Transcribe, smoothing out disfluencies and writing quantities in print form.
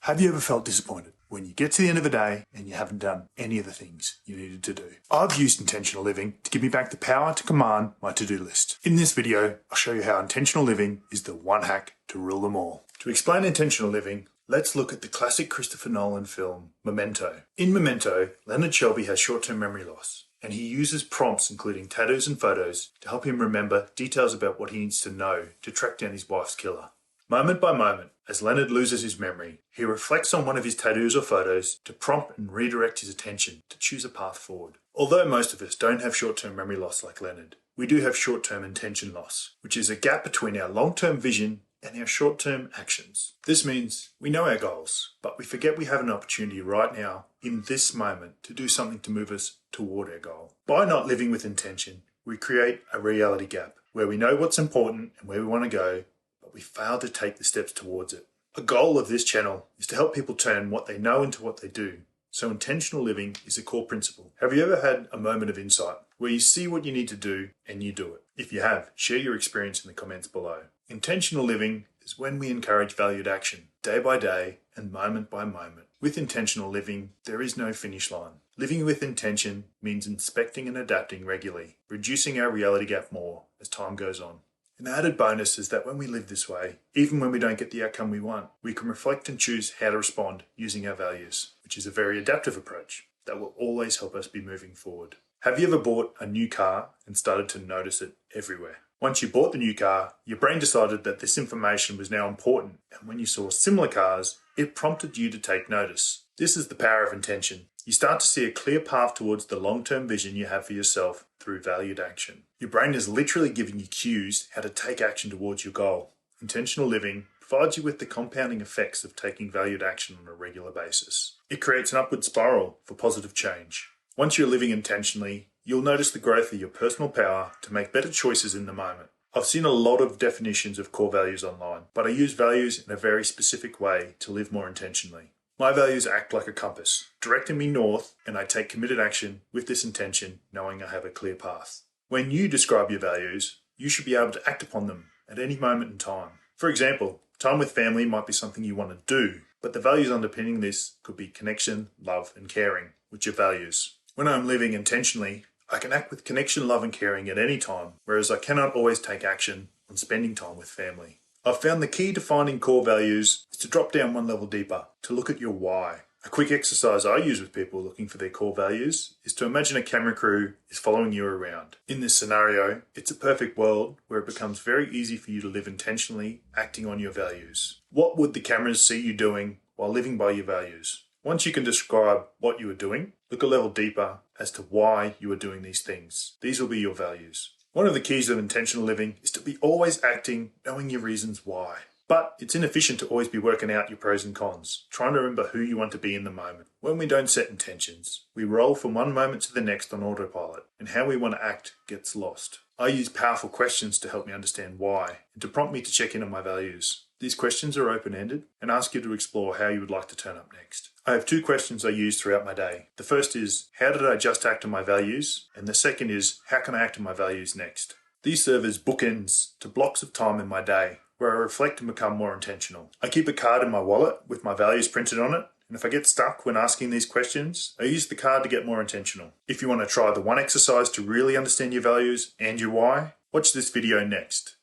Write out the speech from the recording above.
Have you ever felt disappointed when you get to the end of the day and you haven't done any of the things you needed to do? I've used intentional living to give me back the power to command my to-do list. In this video, I'll show you how intentional living is the one hack to rule them all. To explain intentional living, let's look at the classic Christopher Nolan film, Memento. In Memento, Leonard Shelby has short-term memory loss, and he uses prompts including tattoos and photos to help him remember details about what he needs to know to track down his wife's killer. Moment by moment, as Leonard loses his memory, he reflects on one of his tattoos or photos to prompt and redirect his attention to choose a path forward. Although most of us don't have short-term memory loss like Leonard, we do have short-term intention loss, which is a gap between our long-term vision and our short-term actions. This means we know our goals, but we forget we have an opportunity right now, in this moment, to do something to move us toward our goal. By not living with intention, we create a reality gap where we know what's important and where we want to go, but we fail to take the steps towards it. A goal of this channel is to help people turn what they know into what they do. So intentional living is a core principle. Have you ever had a moment of insight where you see what you need to do and you do it? If you have, share your experience in the comments below. Intentional living is when we encourage valued action, day by day and moment by moment. With intentional living, there is no finish line. Living with intention means inspecting and adapting regularly, reducing our reality gap more as time goes on. An added bonus is that when we live this way, even when we don't get the outcome we want, we can reflect and choose how to respond using our values, which is a very adaptive approach that will always help us be moving forward. Have you ever bought a new car and started to notice it everywhere? Once you bought the new car, your brain decided that this information was now important, and when you saw similar cars, it prompted you to take notice. This is the power of intention. You start to see a clear path towards the long-term vision you have for yourself through valued action. Your brain is literally giving you cues how to take action towards your goal. Intentional living provides you with the compounding effects of taking valued action on a regular basis. It creates an upward spiral for positive change. Once you're living intentionally, you'll notice the growth of your personal power to make better choices in the moment. I've seen a lot of definitions of core values online, but I use values in a very specific way to live more intentionally. My values act like a compass, directing me north, and I take committed action with this intention, knowing I have a clear path. When you describe your values, you should be able to act upon them at any moment in time. For example, time with family might be something you want to do, but the values underpinning this could be connection, love, and caring, which are values. When I'm living intentionally, I can act with connection, love, and caring at any time, whereas I cannot always take action on spending time with family. I've found the key to finding core values is to drop down one level deeper, to look at your why. A quick exercise I use with people looking for their core values is to imagine a camera crew is following you around. In this scenario, it's a perfect world where it becomes very easy for you to live intentionally, acting on your values. What would the cameras see you doing while living by your values? Once you can describe what you are doing, look a level deeper as to why you are doing these things. These will be your values. One of the keys of intentional living is to be always acting, knowing your reasons why. But it's inefficient to always be working out your pros and cons, trying to remember who you want to be in the moment. When we don't set intentions, we roll from one moment to the next on autopilot, and how we want to act gets lost. I use powerful questions to help me understand why, and to prompt me to check in on my values. These questions are open-ended and ask you to explore how you would like to turn up next. I have two questions I use throughout my day. The first is, how did I just act on my values? And the second is, how can I act on my values next? These serve as bookends to blocks of time in my day where I reflect and become more intentional. I keep a card in my wallet with my values printed on it, and if I get stuck when asking these questions, I use the card to get more intentional. If you want to try the one exercise to really understand your values and your why, watch this video next.